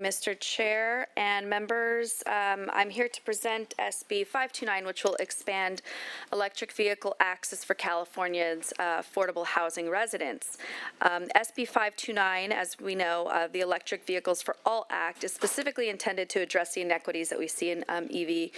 Mr. Chair and members, I'm here to present SB 529, which will expand electric vehicle access for California's affordable housing residents. SB 529, as we know, the Electric Vehicles for All Act, is specifically intended to address the inequities that we see in the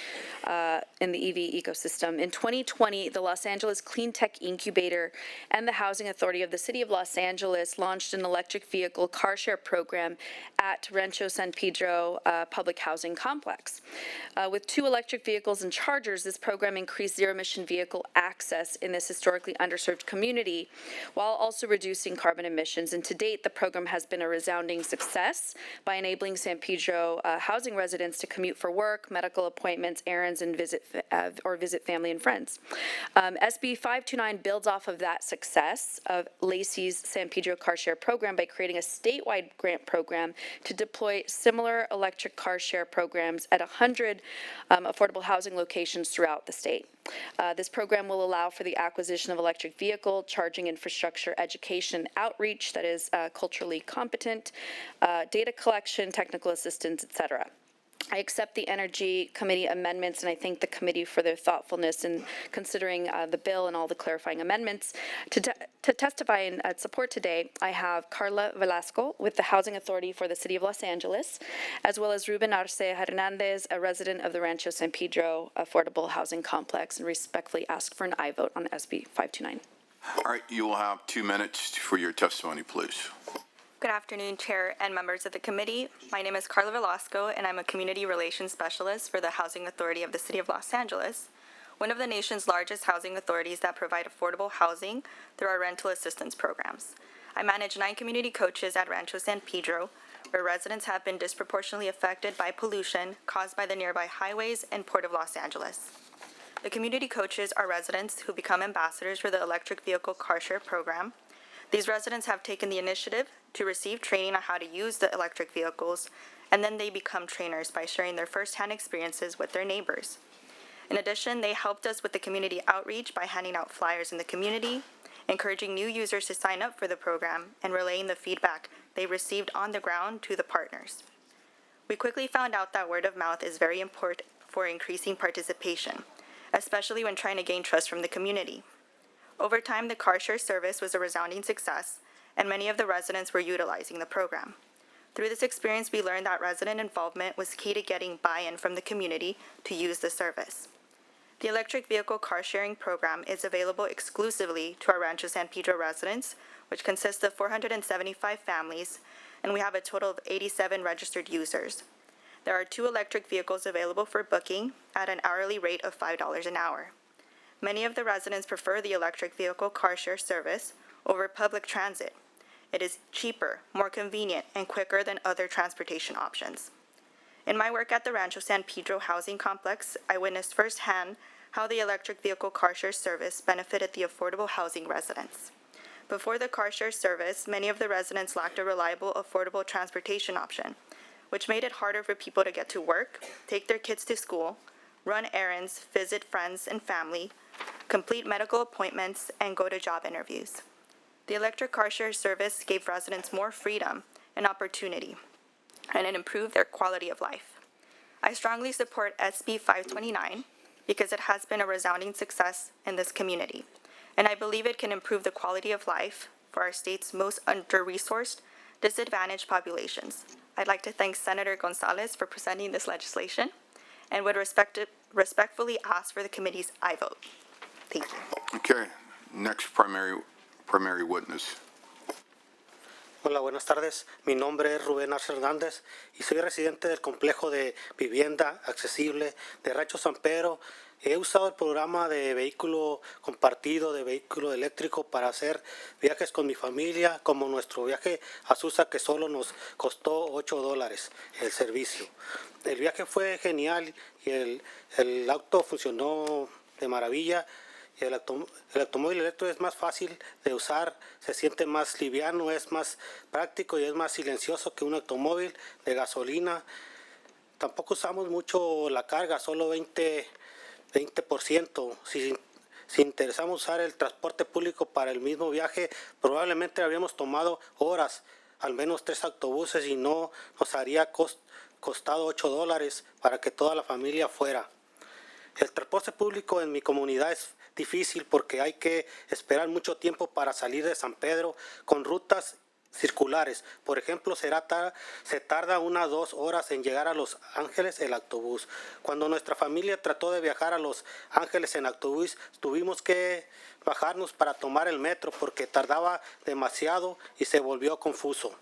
EV ecosystem. In 2020, the Los Angeles Clean Tech Incubator and the Housing Authority of the City of Los Angeles launched an electric vehicle car share program at Rancho San Pedro Public Housing Complex. With 2 electric vehicles and chargers, this program increased zero-emission vehicle access in this historically underserved community while also reducing carbon emissions. And to date, the program has been a resounding success by enabling San Pedro housing residents to commute for work, medical appointments, errands, and visit family and friends. SB 529 builds off of that success of Lacey's San Pedro Car Share program by creating a statewide grant program to deploy similar electric car share programs at 100 affordable housing locations throughout the state. This program will allow for the acquisition of electric vehicle, charging infrastructure, education, outreach that is culturally competent, data collection, technical assistance, et cetera. I accept the Energy Committee amendments, and I thank the committee for their thoughtfulness in considering the bill and all the clarifying amendments. To testify in support today, I have Carla Velasco with the Housing Authority for the City of Los Angeles, as well as Ruben Arce Hernandez, a resident of the Rancho San Pedro Affordable Housing Complex, and respectfully ask for an aye vote on SB 529. All right, you will have 2 minutes for your testimony, please. Good afternoon, Chair and members of the committee. My name is Carla Velasco, and I'm a Community Relations Specialist for the Housing Authority of the City of Los Angeles, one of the nation's largest housing authorities that provide affordable housing through our rental assistance programs. I manage 9 community coaches at Rancho San Pedro, where residents have been disproportionately affected by pollution caused by the nearby highways and Port of Los Angeles. The community coaches are residents who become ambassadors for the electric vehicle car share program. These residents have taken the initiative to receive training on how to use the electric vehicles, and then they become trainers by sharing their firsthand experiences with their neighbors. In addition, they helped us with the community outreach by handing out flyers in the community, encouraging new users to sign up for the program, and relaying the feedback they received on the ground to the partners. We quickly found out that word of mouth is very important for increasing participation, especially when trying to gain trust from the community. Over time, the car share service was a resounding success, and many of the residents were utilizing the program. Through this experience, we learned that resident involvement was key to getting buy-in from the community to use the service. The electric vehicle car sharing program is available exclusively to our Rancho San Pedro residents, which consists of 475 families, and we have a total of 87 registered users. There are 2 electric vehicles available for booking at an hourly rate of $5 an hour. Many of the residents prefer the electric vehicle car share service over public transit. It is cheaper, more convenient, and quicker than other transportation options. In my work at the Rancho San Pedro Housing Complex, I witnessed firsthand how the electric vehicle car share service benefited the affordable housing residents. Before the car share service, many of the residents lacked a reliable, affordable transportation option, which made it harder for people to get to work, take their kids to school, run errands, visit friends and family, complete medical appointments, and go to job interviews. The electric car share service gave residents more freedom and opportunity, and it improved their quality of life. I strongly support SB 529 because it has been a resounding success in this community, and I believe it can improve the quality of life for our state's most under-resourced, disadvantaged populations. I'd like to thank Senator Gonzalez for presenting this legislation, and would respectfully ask for the committee's aye vote. Thank you. Okay, next primary witness. Hola, buenas tardes. Mi nombre es Rubén Arce Hernández y soy residente del complejo de vivienda accesible de Rancho San Pedro. He usado el programa de vehículo compartido, de vehículo eléctrico para hacer viajes con mi familia, como nuestro viaje a Susa, que solo nos costó $8 el servicio. El viaje fue genial y el auto funcionó de maravilla. El automóvil eléctrico es más fácil de usar, se siente más liviano, es más práctico y es más silencioso que un automóvil de gasolina. Tampoco usamos mucho la carga, solo 20%. Si interesamos usar el transporte público para el mismo viaje, probablemente habríamos tomado horas al menos 3 autobuses y no nos haría costado $8 para que toda la familia fuera. El transporte público en mi comunidad es difícil porque hay que esperar mucho tiempo para salir de San Pedro con rutas circulares. Por ejemplo, se tarda 1 o 2 horas en llegar a Los Ángeles el autobús. Cuando nuestra familia trató de viajar a Los Ángeles en autobús, tuvimos que bajarnos para tomar el metro porque tardaba demasiado y se volvió confuso.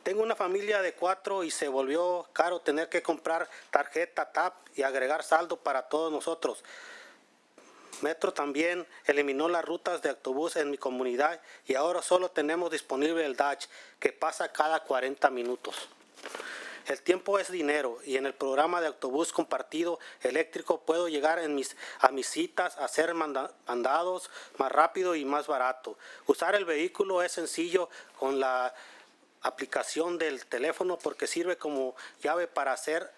Tengo una familia de 4 y se volvió caro tener que comprar tarjeta TAP y agregar saldo para todos nosotros. Metro también eliminó las rutas de autobús en mi comunidad y ahora solo tenemos disponible el Dash, que pasa cada 40 minutos. El tiempo es dinero y en el programa de autobús compartido eléctrico puedo llegar a mis citas, hacer mandados más rápido y más barato. Usar el vehículo es sencillo con la aplicación del teléfono porque sirve como llave para hacer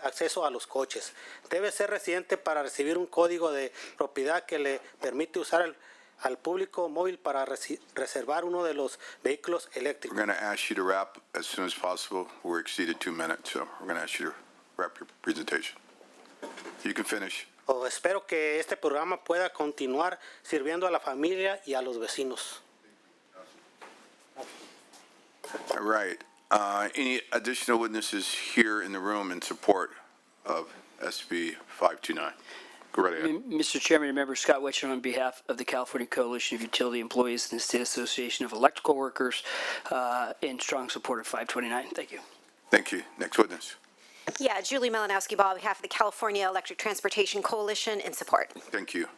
acceso a los coches. Debe ser residente para recibir un código de propiedad que le permite usar al público móvil para reservar uno de los vehículos eléctricos. We're going to ask you to wrap as soon as possible. We're exceeded 2 minutes, so we're going to ask you to wrap your presentation. You can finish. Espero que este programa pueda continuar sirviendo a la familia y a los vecinos. All right. Any additional witnesses here in the room in support of SB 529? Go right ahead. Mr. Chairman and members, Scott Wetcher on behalf of the California Coalition of Utility Employees and the State Association of Electrical Workers in strong support of 529. Thank you. Thank you. Next witness. Yeah, Julie Malinowski-Ball on behalf of the California Electric Transportation Coalition in support. Thank you.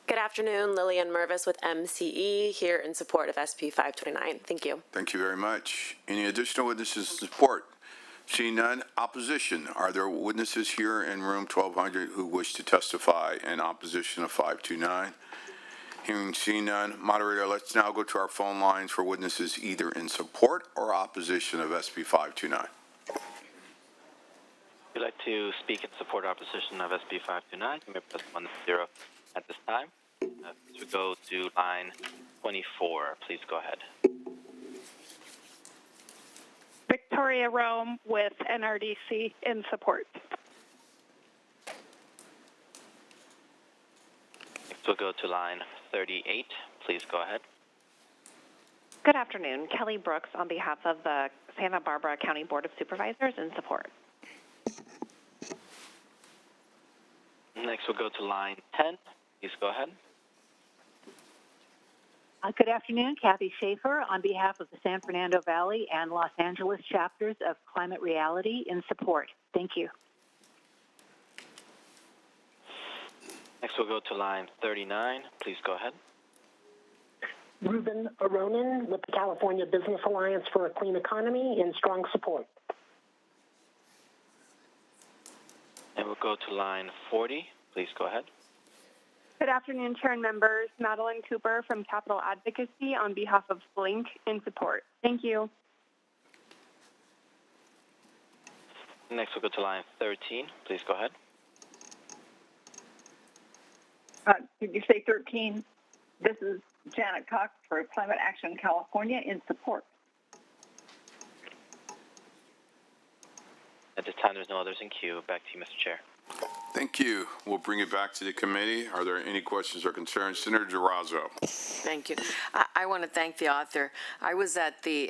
Good afternoon, Lillian Mervis with MCE here in support of SB 529. Thank you. Thank you very much. Any additional witnesses in support? Seeing none, opposition. Are there witnesses here in room 1200 who wish to testify in opposition of 529? Hearing seeing none, moderator, let's now go to our phone lines for witnesses either in support or opposition of SB 529. If you'd like to speak in support or opposition of SB 529, you may press 10 at this time. As we go to line 24, please go ahead. Victoria Rome with NRDC in support. Next we'll go to line 38. Please go ahead. Good afternoon. Kelly Brooks on behalf of the Santa Barbara County Board of Supervisors in support. Next we'll go to line 10. Please go ahead. Good afternoon. Kathy Schaefer on behalf of the San Fernando Valley and Los Angeles chapters of Climate Reality in support. Thank you. Next we'll go to line 39. Please go ahead. Ruben Aronin with the California Business Alliance for a Clean Economy in strong support. And we'll go to line 40. Please go ahead. Good afternoon, Chair and members. Madeline Cooper from Capital Advocacy on behalf of Blink in support. Thank you. Next we'll go to line 13. Please go ahead. Did you say 13? This is Janet Cox for Climate Action California in support. At this time, there's no others in queue. Back to you, Mr. Chair. Thank you. We'll bring it back to the committee. Are there any questions or concerns? Senator Durazo. Thank you. I want to thank the author. I was at a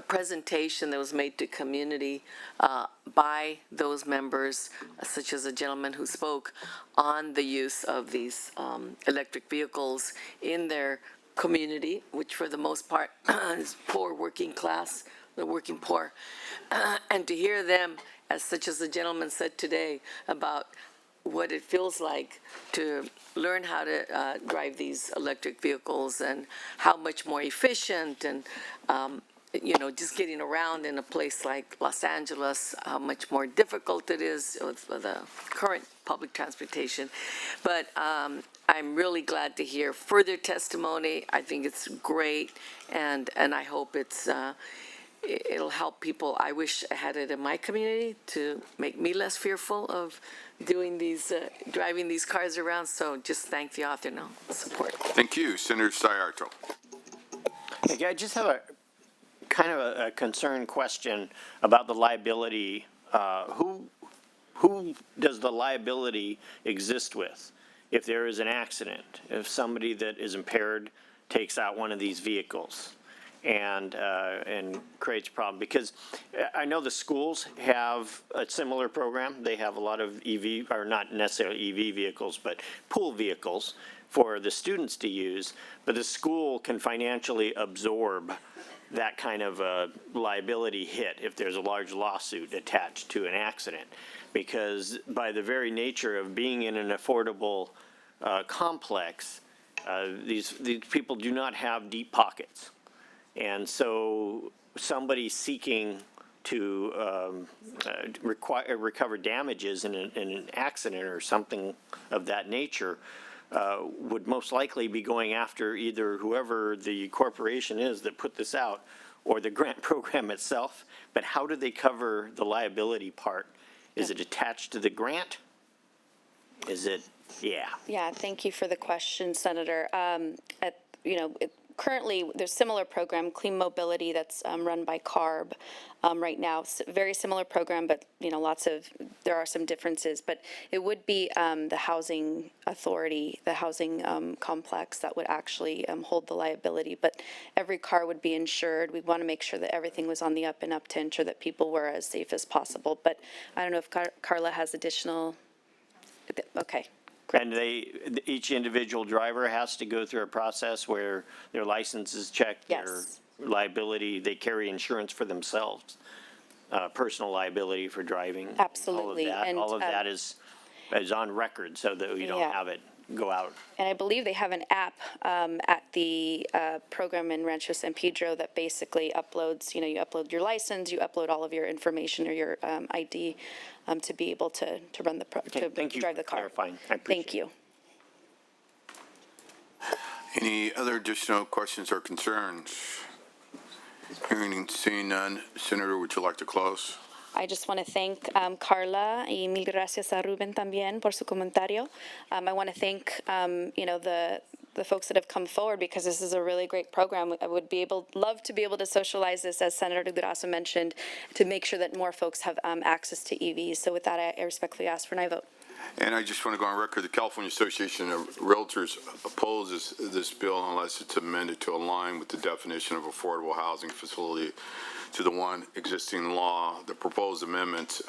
presentation that was made to community by those members, such as a gentleman who spoke on the use of these electric vehicles in their community, which for the most part is poor working class, the working poor. And to hear them, as such as the gentleman said today, about what it feels like to learn how to drive these electric vehicles and how much more efficient and, just getting around in a place like Los Angeles, how much more difficult it is with the current public transportation. But I'm really glad to hear further testimony. I think it's great, and I hope it'll help people. I wish I had it in my community to make me less fearful of doing driving these cars around. So just thank the author now. Support. Thank you. Senator Sayarto. Okay, I just have a kind of a concerned question about the liability. Who does the liability exist with if there is an accident? If somebody that is impaired takes out one of these vehicles and creates a problem? Because I know the schools have a similar program. They have a lot of EV, or not necessarily EV vehicles, but pool vehicles for the students to use. But the school can financially absorb that kind of a liability hit if there's a large lawsuit attached to an accident. Because by the very nature of being in an affordable complex, these people do not have deep pockets. And so somebody seeking to recover damages in an accident or something of that nature would most likely be going after either whoever the corporation is that put this out or the grant program itself. But how do they cover the liability part? Is it attached to the grant? Is it, yeah. Yeah, thank you for the question, Senator. Currently, there's a similar program, Clean Mobility, that's run by CARB right now. Very similar program, but, there are some differences. But it would be the housing authority, the housing complex that would actually hold the liability. But every car would be insured. We want to make sure that everything was on the up and up to ensure that people were as safe as possible. But I don't know if Carla has additional, okay. And each individual driver has to go through a process where their license is checked, Yes. their liability, they carry insurance for themselves, personal liability for driving. Absolutely. All of that is on record so that we don't Yeah. have it go out. And I believe they have an app at the program in Rancho San Pedro that basically uploads, you upload your license, you upload all of your information or your ID to be able to run the, Thank you drive for the car. clarifying. I appreciate Thank you. Any other additional questions or concerns? Hearing and seeing none, Senator, would you like to close? I just want to thank Carla y mil gracias a Ruben también por su comentario. I want to thank, the folks that have come forward because this is a really great program. I would love to be able to socialize this, as Senator Durazo mentioned, to make sure that more folks have access to EVs. So with that, I respectfully ask for an aye vote. And I just want to go on record, the California Association of Realtors opposes this bill unless it's amended to align with the definition of affordable housing facility to the one existing law. The proposed amendments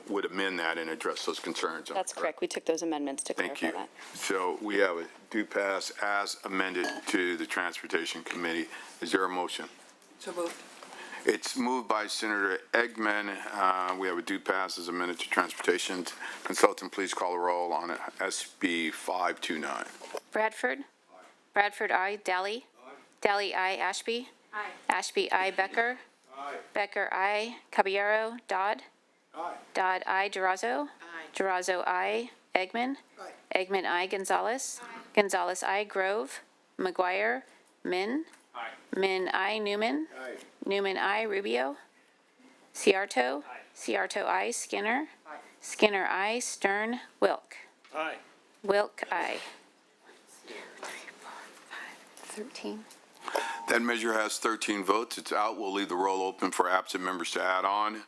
would amend that and address those concerns. That's correct. We took those amendments to clarify Thank you. that. So we have a do pass as amended to the Transportation Committee. Is there a motion? So moved. It's moved by Senator Eggman. We have a do pass as amended to Transportation. Consultant, please call the roll on SB 529. Bradford? Bradford, aye. Dally? Dally, aye. Ashby? Aye. Ashby, aye. Becker? Aye. Becker, aye. Caballero? Dodd? Aye. Dodd, aye. Durazo? Aye. Durazo, aye. Eggman? Aye. Eggman, aye. Gonzalez? Aye. Gonzalez, aye. Grove? McGuire? Min? Aye. Min, aye. Newman? Aye. Newman, aye. Rubio? Ciarto? Aye. Ciarto, aye. Skinner? Aye. Skinner, aye. Stern? Wilk? Aye. Wilk, aye. 13. That measure has 13 votes. It's out. We'll leave the roll open for absent members to add on.